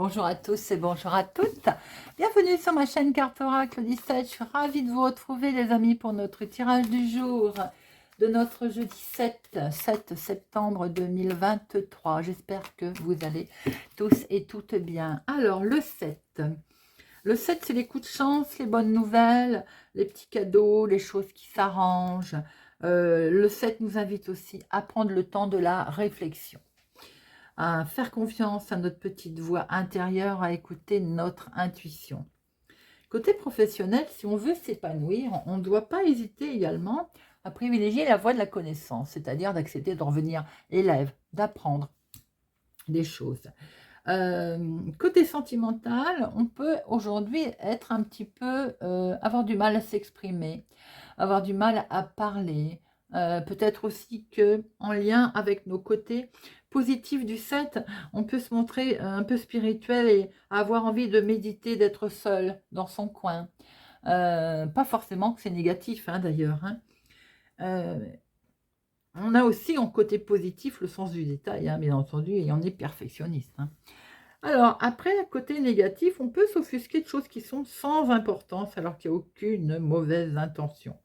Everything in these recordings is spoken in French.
Bonjour à tous et bonjour à toutes. Bienvenue sur ma chaîne Carte Oracle 17. Je suis ravie de vous retrouver les amis pour notre tirage du jour de notre jeudi 7 septembre 2023. J'espère que vous allez tous et toutes bien. Alors le 7. Le 7, c'est les coups de chance, les bonnes nouvelles, les petits cadeaux, les choses qui s'arrangent. Le 7 nous invite aussi à prendre le temps de la réflexion, à faire confiance à notre petite voix intérieure, à écouter notre intuition. Côté professionnel, si on veut s'épanouir, on ne doit pas hésiter également à privilégier la voie de la connaissance, c'est-à-dire d'accepter de revenir élève, d'apprendre des choses. Côté sentimental, on peut aujourd'hui être un petit peu, avoir du mal à s'exprimer, avoir du mal à parler, peut-être aussi que en lien avec nos côtés positifs du 7, on peut se montrer un peu spirituel et avoir envie de méditer, d'être seul dans son coin. Pas forcément que c'est négatif hein, d'ailleurs. Hein. On a aussi en côté positif le sens du détail, hein, bien entendu, et on est perfectionniste. Hein. Alors, après, côté négatif, on peut s'offusquer de choses qui sont sans importance alors qu'il n'y a aucune mauvaise intention.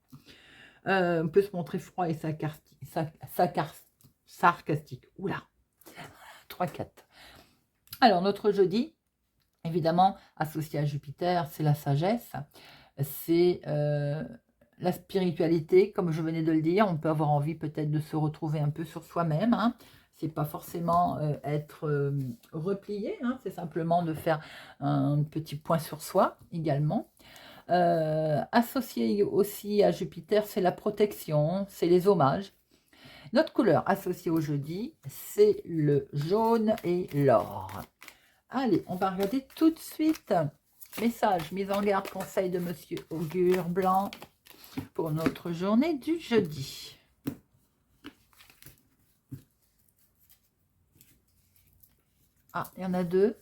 On peut se montrer froid et sarcastique. Oula, 3-4. Alors, notre jeudi, évidemment, associé à Jupiter, c'est la sagesse, c'est la spiritualité, comme je venais de le dire. On peut avoir envie peut-être de se retrouver un peu sur soi-même, hein. C'est pas forcément être replié, hein, c'est simplement de faire un petit point sur soi également. Associé aussi à Jupiter, c'est la protection, c'est les hommages. Notre couleur associée au jeudi, c'est le jaune et l'or. Allez, on va regarder tout de suite. Message, mise en garde, conseil de Monsieur Augure Blanc pour notre journée du jeudi. Ah, il y en a deux.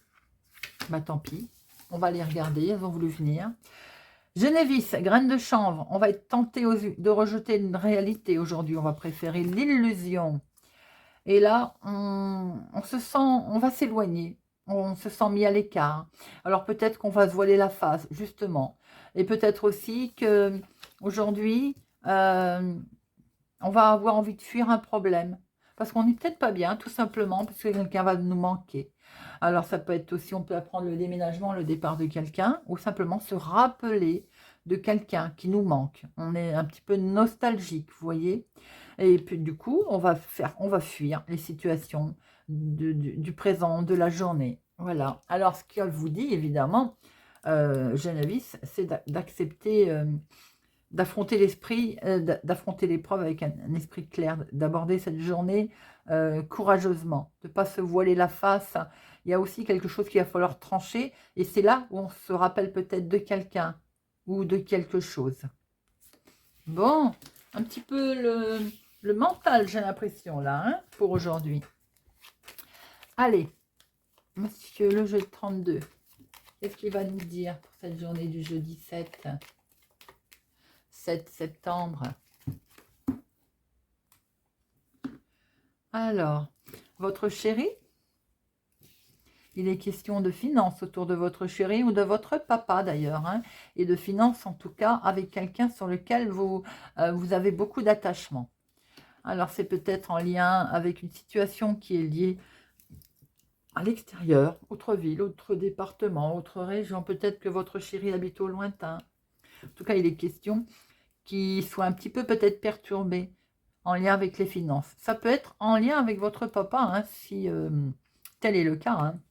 Bah tant pis, on va les regarder, elles ont voulu venir. Genevis, graine de chanvre, on va être tenté de rejeter une réalité aujourd'hui, on va préférer l'illusion. Et là, on se sent, on va s'éloigner, on se sent mis à l'écart. Alors peut-être qu'on va se voiler la face, justement. Et peut-être aussi que aujourd'hui, on va avoir envie de fuir un problème. Parce qu'on n'est peut-être pas bien, tout simplement, parce que quelqu'un va nous manquer. Alors ça peut être aussi, on peut apprendre le déménagement, le départ de quelqu'un, ou simplement se rappeler de quelqu'un qui nous manque. On est un petit peu nostalgique, vous voyez. Et puis du coup, on va fuir les situations du présent, de la journée. Voilà. Alors ce qu'elle vous dit, évidemment, Geneviève, c'est d'accepter, d'affronter l'esprit, d'affronter l'épreuve avec un esprit clair, d'aborder cette journée courageusement, de ne pas se voiler la face. Il y a aussi quelque chose qu'il va falloir trancher, et c'est là où on se rappelle peut-être de quelqu'un ou de quelque chose. Bon, un petit peu le mental, j'ai l'impression, là, hein, pour aujourd'hui. Allez, monsieur le jeu de 32, qu'est-ce qu'il va nous dire pour cette journée du jeudi 7 septembre? Alors, votre chéri, il est question de finances autour de votre chéri ou de votre papa d'ailleurs, hein, et de finances en tout cas avec quelqu'un sur lequel vous avez beaucoup d'attachement. Alors, c'est peut-être en lien avec une situation qui est liée à l'extérieur, autre ville, autre département, autre région. Peut-être que votre chéri habite au lointain. En tout cas, il est question qu'il soit un petit peu peut-être perturbé en lien avec les finances. Ça peut être en lien avec votre papa, hein, si tel est le cas. Hein.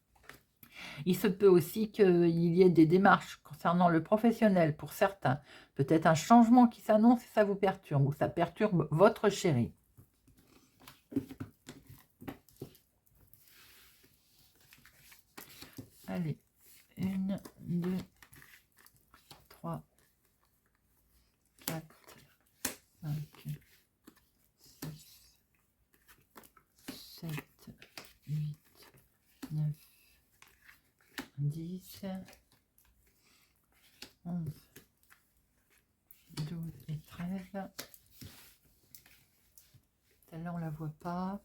Il se peut aussi qu'il y ait des démarches concernant le professionnel pour certains. Peut-être un changement qui s'annonce et ça vous perturbe, ou ça perturbe votre chéri. Allez, 1, 2, 3, 4, 5, 6, 7, 8, 9, 10, 11, 12 et 13. Celle-là, on ne la voit pas.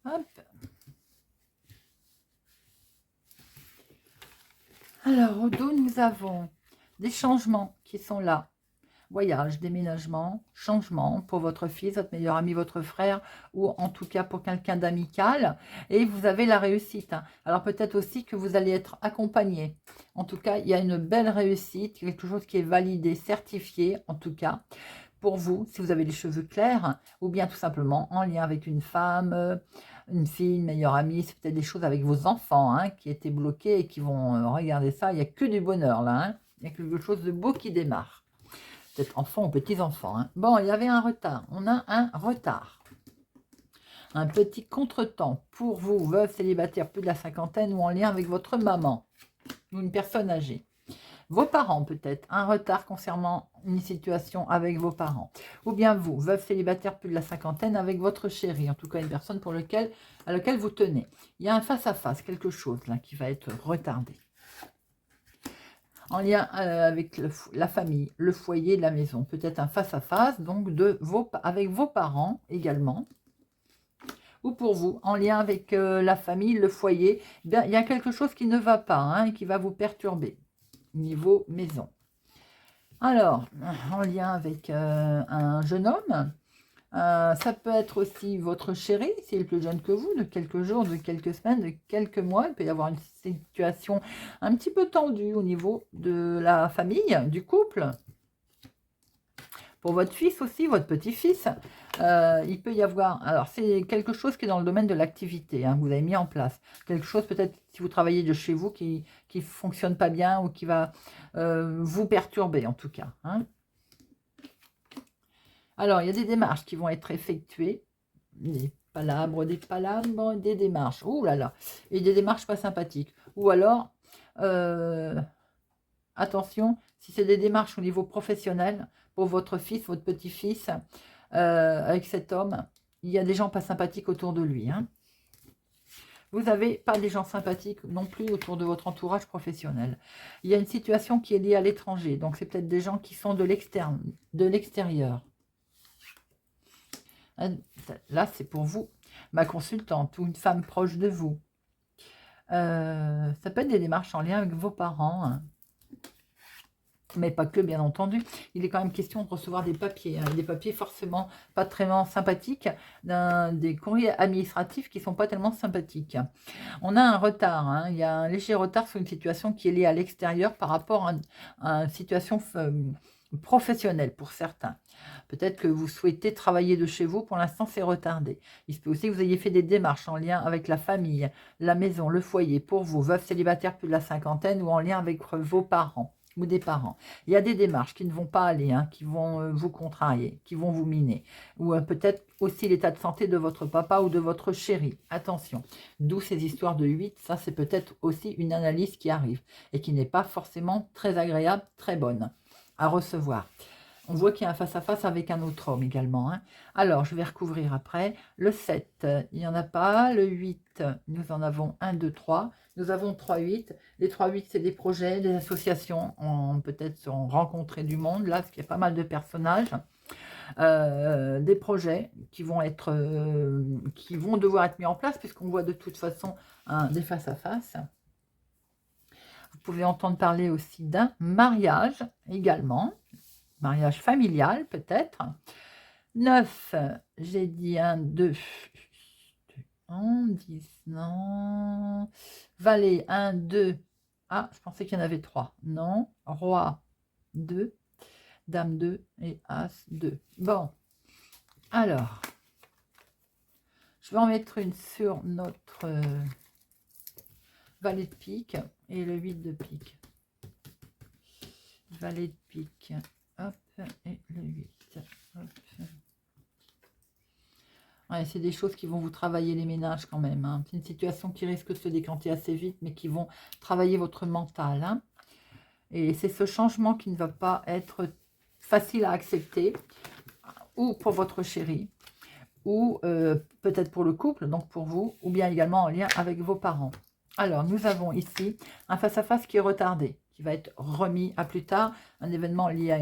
Hop. Alors, au dos, nous avons des changements qui sont là. Voyage, déménagement, changement pour votre fils, votre meilleur ami, votre frère, ou en tout cas pour quelqu'un d'amical. Et vous avez la réussite. Alors peut-être aussi que vous allez être accompagné. En tout cas, il y a une belle réussite, quelque chose qui est validé, certifié, en tout cas, pour vous, si vous avez les cheveux clairs, ou bien tout simplement en lien avec une femme, une fille, une meilleure amie. C'est peut-être des choses avec vos enfants qui étaient bloqués et qui vont regarder ça. Il n'y a que du bonheur là. Il y a quelque chose de beau qui démarre. Peut-être enfants ou petits-enfants. Bon, il y avait un retard. On a un retard. Un petit contretemps pour vous, veuve, célibataire, plus de la cinquantaine ou en lien avec votre maman ou une personne âgée. Vos parents peut-être, un retard concernant une situation avec vos parents. Ou bien vous, veuve, célibataire, plus de la cinquantaine avec votre chéri, en tout cas une personne à laquelle vous tenez. Il y a un face-à-face, quelque chose là qui va être retardé. En lien avec la famille, le foyer, la maison. Peut-être un face-à-face, donc avec vos parents également. Ou pour vous, en lien avec la famille, le foyer. Bien, il y a quelque chose qui ne va pas, et qui va vous perturber. Niveau maison. Alors, en lien avec un jeune homme, ça peut être aussi votre chéri, s'il est plus jeune que vous, de quelques jours, de quelques semaines, de quelques mois. Il peut y avoir une situation un petit peu tendue au niveau de la famille, du couple. Pour votre fils aussi, votre petit-fils, il peut y avoir... Alors, c'est quelque chose qui est dans le domaine de l'activité, que vous avez mis en place. Quelque chose, peut-être, si vous travaillez de chez vous, qui ne fonctionne pas bien ou qui va vous perturber, en tout cas. Alors, il y a des démarches qui vont être effectuées. Des palabres, des démarches. Ouh là là. Et des démarches pas sympathiques. Ou alors, attention, si c'est des démarches au niveau professionnel, pour votre fils, votre petit-fils, avec cet homme, il y a des gens pas sympathiques autour de lui. Vous n'avez pas des gens sympathiques non plus autour de votre entourage professionnel. Il y a une situation qui est liée à l'étranger. Donc, c'est peut-être des gens qui sont de l'extérieur. Là, c'est pour vous, ma consultante, ou une femme proche de vous. Ça peut être des démarches en lien avec vos parents. Mais pas que, bien entendu. Il est quand même question de recevoir des papiers. Des papiers forcément pas très sympathiques. Des courriers administratifs qui ne sont pas tellement sympathiques. On a un retard. Il y a un léger retard sur une situation qui est liée à l'extérieur par rapport à une situation professionnelle pour certains. Peut-être que vous souhaitez travailler de chez vous. Pour l'instant, c'est retardé. Il se peut aussi que vous ayez fait des démarches en lien avec la famille, la maison, le foyer. Pour vous, veuve célibataire plus de la cinquantaine ou en lien avec vos parents ou des parents. Il y a des démarches qui ne vont pas aller, qui vont vous contrarier, qui vont vous miner. Ou peut-être aussi l'état de santé de votre papa ou de votre chéri. Attention, d'où ces histoires de 8, ça c'est peut-être aussi une analyse qui arrive et qui n'est pas forcément très agréable, très bonne à recevoir. On voit qu'il y a un face-à-face avec un autre homme également. Alors, je vais recouvrir après. Le 7, il n'y en a pas. Le 8, nous en avons 1, 2, 3. Nous avons 3, 8. Les 3, 8, c'est des projets, des associations. Peut-être ont rencontré du monde, là, parce qu'il y a pas mal de personnages. Des projets qui vont devoir être mis en place, puisqu'on voit de toute façon des face-à-face. Vous pouvez entendre parler aussi d'un mariage également. Mariage familial, peut-être. 9, j'ai dit 1, 2, 10, non. Valet, 1, 2. Ah, je pensais qu'il y en avait 3. Non. Roi, 2. Dame, 2. Et As, 2. Bon. Alors, je vais en mettre une sur notre valet de pique et le 8 de pique. Valet de pique. Hop, et le 8. Ouais, c'est des choses qui vont vous travailler les ménages quand même. C'est une situation qui risque de se décanter assez vite, mais qui vont travailler votre mental. Et c'est ce changement qui ne va pas être facile à accepter, ou pour votre chéri, ou peut-être pour le couple, donc pour vous, ou bien également en lien avec vos parents. Alors, nous avons ici un face-à-face qui est retardé, qui va être remis à plus tard, un événement lié à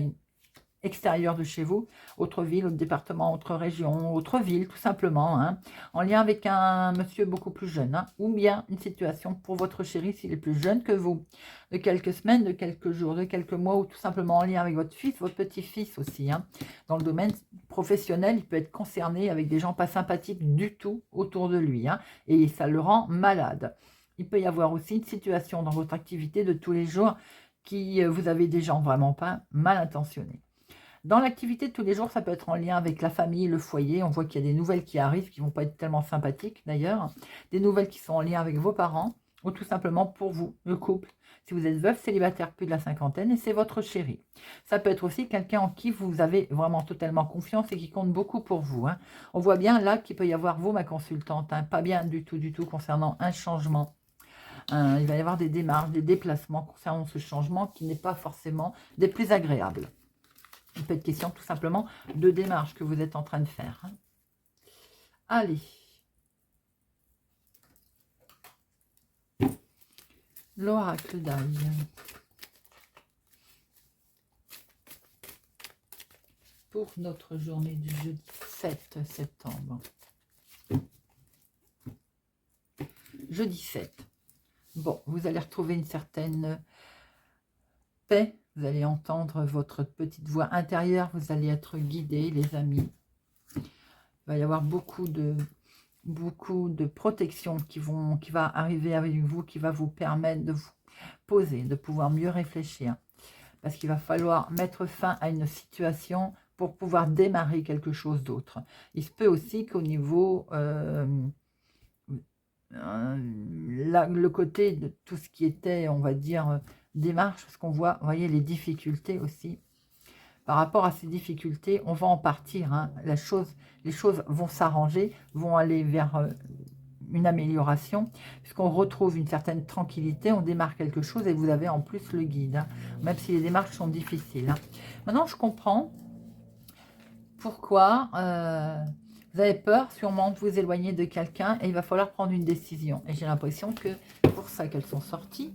extérieure de chez vous, autre ville, autre département, autre région, autre ville, tout simplement, hein, en lien avec un monsieur beaucoup plus jeune, hein, ou bien une situation pour votre chéri s'il est plus jeune que vous, de quelques semaines, de quelques jours, de quelques mois, ou tout simplement en lien avec votre fils, votre petit-fils aussi, hein. Dans le domaine professionnel, il peut être concerné avec des gens pas sympathiques du tout autour de lui, hein, et ça le rend malade. Il peut y avoir aussi une situation dans votre activité de tous les jours qui vous avez des gens vraiment pas mal intentionnés. Dans l'activité de tous les jours, ça peut être en lien avec la famille, le foyer. On voit qu'il y a des nouvelles qui arrivent, qui ne vont pas être tellement sympathiques d'ailleurs. Des nouvelles qui sont en lien avec vos parents, ou tout simplement pour vous, le couple. Si vous êtes veuf, célibataire, plus de la cinquantaine, et c'est votre chéri. Ça peut être aussi quelqu'un en qui vous avez vraiment totalement confiance et qui compte beaucoup pour vous, hein. On voit bien là qu'il peut y avoir, vous, ma consultante, hein, pas bien du tout concernant un changement. Il va y avoir des démarches, des déplacements concernant ce changement qui n'est pas forcément des plus agréables. Il peut être question tout simplement de démarches que vous êtes en train de faire, hein. Allez. L'oracle d'ail. Pour notre journée du jeudi 7 septembre. Jeudi 7. Bon, vous allez retrouver une certaine paix. Vous allez entendre votre petite voix intérieure. Vous allez être guidés, les amis. Il va y avoir beaucoup de protection qui va arriver avec vous, qui va vous permettre de vous poser, de pouvoir mieux réfléchir. Parce qu'il va falloir mettre fin à une situation pour pouvoir démarrer quelque chose d'autre. Il se peut aussi qu'au niveau... le côté de tout ce qui était, on va dire, démarche, parce qu'on voit, vous voyez, les difficultés aussi. Par rapport à ces difficultés, on va en partir, hein. Les choses vont s'arranger, vont aller vers une amélioration, puisqu'on retrouve une certaine tranquillité, on démarre quelque chose et vous avez en plus le guide, hein, même si les démarches sont difficiles, hein. Maintenant, je comprends pourquoi vous avez peur sûrement de vous éloigner de quelqu'un et il va falloir prendre une décision. Et j'ai l'impression que pour ça qu'elles sont sorties,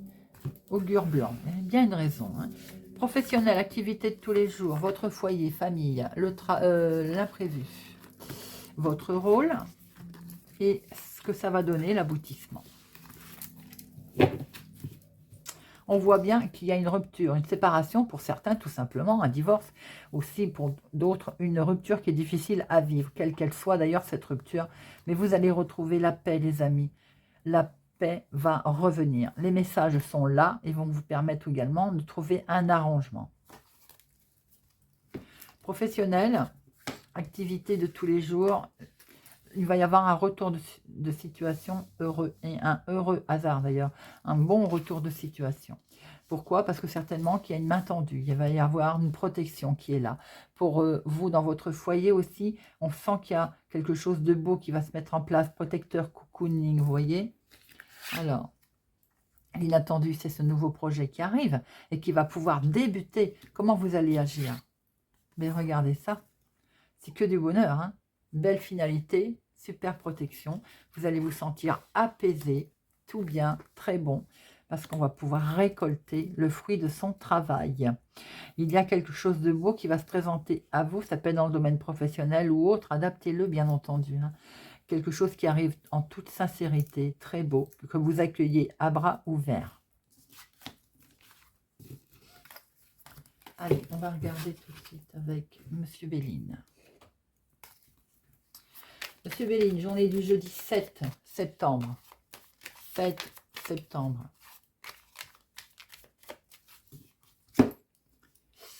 augure blanc. Il y a bien une raison, hein. Professionnel, activité de tous les jours, votre foyer, famille, l'imprévu, votre rôle et ce que ça va donner, l'aboutissement. On voit bien qu'il y a une rupture, une séparation pour certains, tout simplement, un divorce. Aussi pour d'autres, une rupture qui est difficile à vivre, quelle qu'elle soit d'ailleurs cette rupture. Mais vous allez retrouver la paix, les amis. La paix va revenir. Les messages sont là et vont vous permettre également de trouver un arrangement. Professionnel, activité de tous les jours. Il va y avoir un retour de situation heureux et un heureux hasard d'ailleurs, un bon retour de situation. Pourquoi? Parce que certainement qu'il y a une main tendue, il va y avoir une protection qui est là. Pour vous, dans votre foyer aussi, on sent qu'il y a quelque chose de beau qui va se mettre en place, protecteur, cocooning, vous voyez? Alors, l'inattendu, c'est ce nouveau projet qui arrive et qui va pouvoir débuter. Comment vous allez agir? Mais regardez ça, c'est que du bonheur, hein. Belle finalité, super protection. Vous allez vous sentir apaisé, tout bien, très bon, parce qu'on va pouvoir récolter le fruit de son travail. Il y a quelque chose de beau qui va se présenter à vous, ça peut être dans le domaine professionnel ou autre, adaptez-le bien entendu, hein. Quelque chose qui arrive en toute sincérité, très beau, que vous accueillez à bras ouverts. Allez, on va regarder tout de suite avec Monsieur Béline. Monsieur Béline, journée du jeudi 7 septembre. 7 septembre.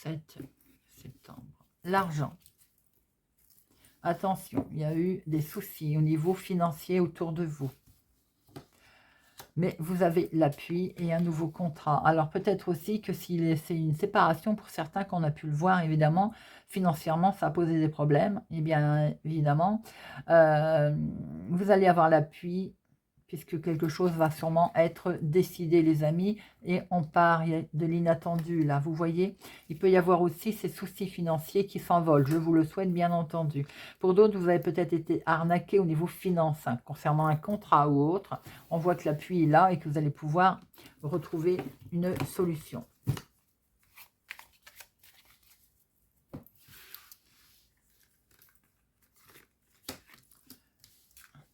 7 septembre. L'argent. Attention, il y a eu des soucis au niveau financier autour de vous. Mais vous avez l'appui et un nouveau contrat. Alors peut-être aussi que si c'est une séparation pour certains qu'on a pu le voir, évidemment, financièrement, ça a posé des problèmes. Et bien évidemment, vous allez avoir l'appui puisque quelque chose va sûrement être décidé, les amis, et on part de l'inattendu, là, vous voyez. Il peut y avoir aussi ces soucis financiers qui s'envolent, je vous le souhaite, bien entendu. Pour d'autres, vous avez peut-être été arnaqué au niveau finance, hein, concernant un contrat ou autre. On voit que l'appui est là et que vous allez pouvoir retrouver une solution.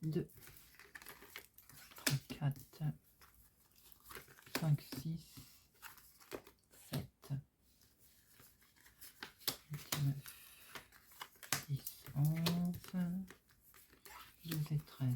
2, 3, 4, 5, 6, 7, 8, 9, 10, 11, 12 et 13.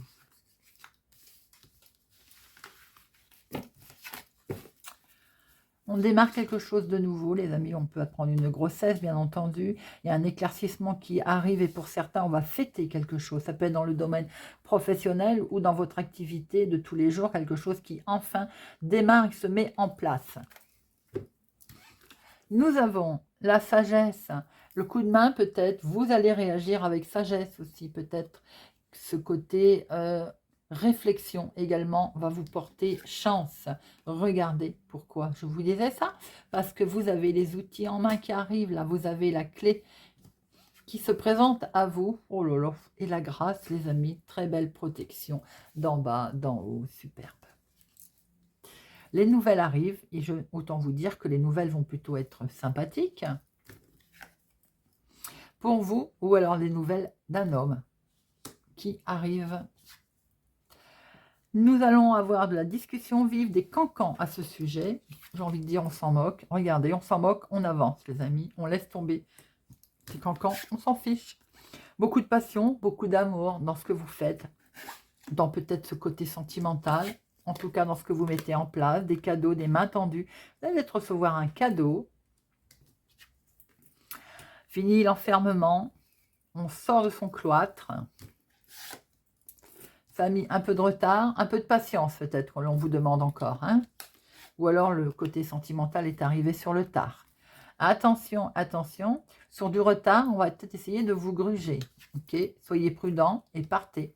On démarre quelque chose de nouveau, les amis. On peut apprendre une grossesse, bien entendu. Il y a un éclaircissement qui arrive et pour certains, on va fêter quelque chose. Ça peut être dans le domaine professionnel ou dans votre activité de tous les jours, quelque chose qui enfin démarre et se met en place. Nous avons la sagesse, le coup de main peut-être. Vous allez réagir avec sagesse aussi, peut-être. Ce côté réflexion également va vous porter chance. Regardez pourquoi je vous disais ça. Parce que vous avez les outils en main qui arrivent. Là, vous avez la clé qui se présente à vous. Oh là là. Et la grâce, les amis. Très belle protection d'en bas, d'en haut. Superbe. Les nouvelles arrivent. Et autant vous dire que les nouvelles vont plutôt être sympathiques. Pour vous, ou alors les nouvelles d'un homme qui arrive. Nous allons avoir de la discussion vive, des cancans à ce sujet. J'ai envie de dire, on s'en moque. Regardez, on s'en moque, on avance, les amis. On laisse tomber ces cancans, on s'en fiche. Beaucoup de passion, beaucoup d'amour dans ce que vous faites. Dans peut-être ce côté sentimental. En tout cas, dans ce que vous mettez en place. Des cadeaux, des mains tendues. Vous allez peut-être recevoir un cadeau. Fini l'enfermement. On sort de son cloître. Ça a mis un peu de retard, un peu de patience peut-être, qu'on vous demande encore. Hein, ou alors le côté sentimental est arrivé sur le tard. Attention, attention, sur du retard, on va peut-être essayer de vous gruger. Ok, soyez prudents et partez.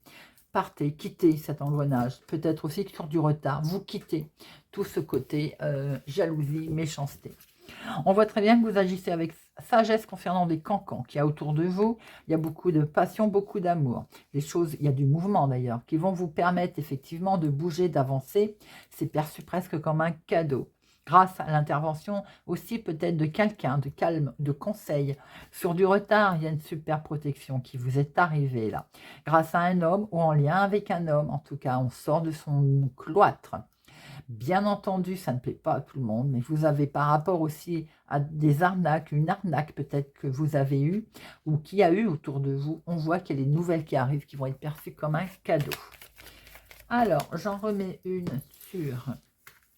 Partez, quittez cet engrenage. Peut-être aussi que sur du retard, vous quittez tout ce côté jalousie, méchanceté. On voit très bien que vous agissez avec sagesse concernant des cancans qu'il y a autour de vous. Il y a beaucoup de passion, beaucoup d'amour. Les choses, il y a du mouvement d'ailleurs, qui vont vous permettre effectivement de bouger, d'avancer. C'est perçu presque comme un cadeau. Grâce à l'intervention aussi peut-être de quelqu'un, de calme, de conseil. Sur du retard, il y a une super protection qui vous est arrivée là. Grâce à un homme ou en lien avec un homme. En tout cas, on sort de son cloître. Bien entendu, ça ne plaît pas à tout le monde, mais vous avez par rapport aussi à des arnaques, une arnaque peut-être que vous avez eue ou qui a eu autour de vous, on voit qu'il y a des nouvelles qui arrivent qui vont être perçues comme un cadeau. Alors, j'en remets une sur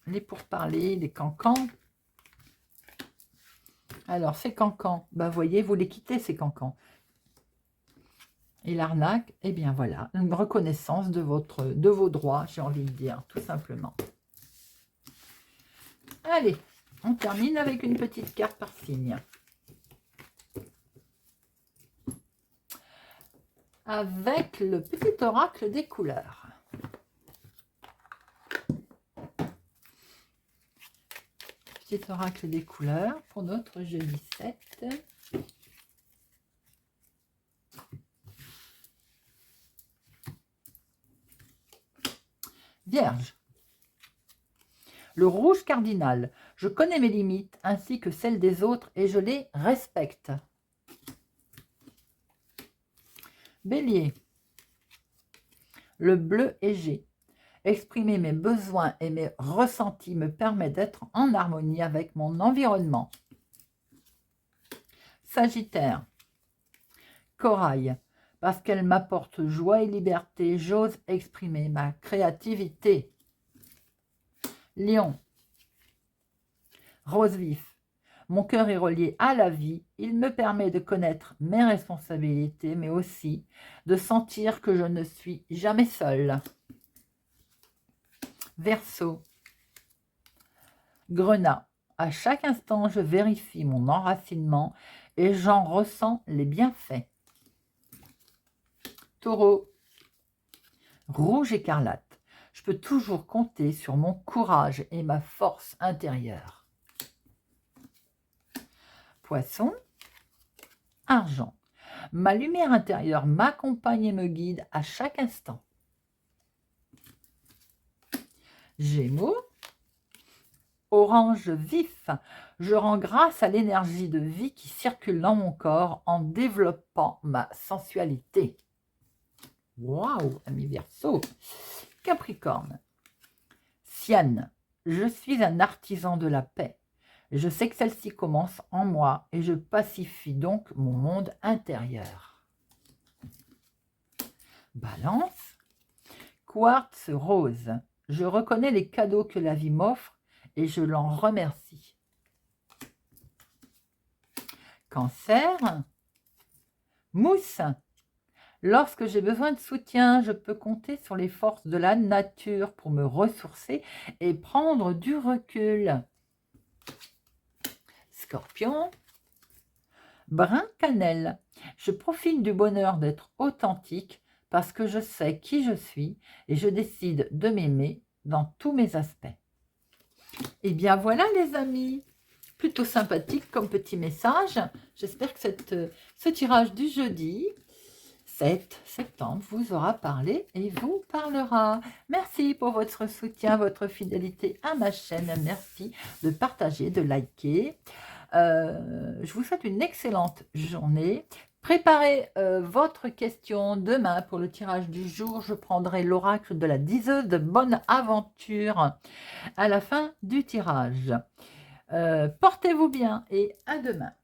les pourparlers, les cancans. Alors, ces cancans, bah, voyez, vous les quittez ces cancans. Et l'arnaque, eh bien voilà, une reconnaissance de vos droits, j'ai envie de dire, tout simplement. Allez, on termine avec une petite carte par signe. Avec le petit oracle des couleurs. Petit oracle des couleurs pour notre jeudi 7. Vierge. Le rouge cardinal. Je connais mes limites ainsi que celles des autres et je les respecte. Bélier. Le bleu égé. Exprimer mes besoins et mes ressentis me permet d'être en harmonie avec mon environnement. Sagittaire. Corail. Parce qu'elle m'apporte joie et liberté, j'ose exprimer ma créativité. Lion. Rose vif. Mon cœur est relié à la vie. Il me permet de connaître mes responsabilités, mais aussi de sentir que je ne suis jamais seule. Verseau. Grenat. À chaque instant, je vérifie mon enracinement et j'en ressens les bienfaits. Taureau. Rouge écarlate. Je peux toujours compter sur mon courage et ma force intérieure. Poisson. Argent. Ma lumière intérieure m'accompagne et me guide à chaque instant. Gémeaux. Orange vif. Je rends grâce à l'énergie de vie qui circule dans mon corps en développant ma sensualité. Waouh, ami Verseau. Capricorne. Sienne, je suis un artisan de la paix. Je sais que celle-ci commence en moi et je pacifie donc mon monde intérieur. Balance. Quartz rose. Je reconnais les cadeaux que la vie m'offre et je l'en remercie. Cancer. Mousse. Lorsque j'ai besoin de soutien, je peux compter sur les forces de la nature pour me ressourcer et prendre du recul. Scorpion. Brun cannelle. Je profite du bonheur d'être authentique parce que je sais qui je suis et je décide de m'aimer dans tous mes aspects. Et bien voilà les amis, plutôt sympathique comme petit message. J'espère que ce tirage du jeudi 7 septembre vous aura parlé et vous parlera. Merci pour votre soutien, votre fidélité à ma chaîne. Merci de partager, de liker. Je vous souhaite une excellente journée. Préparez votre question demain pour le tirage du jour. Je prendrai l'oracle de la diseuse de bonne aventure à la fin du tirage. Portez-vous bien et à demain.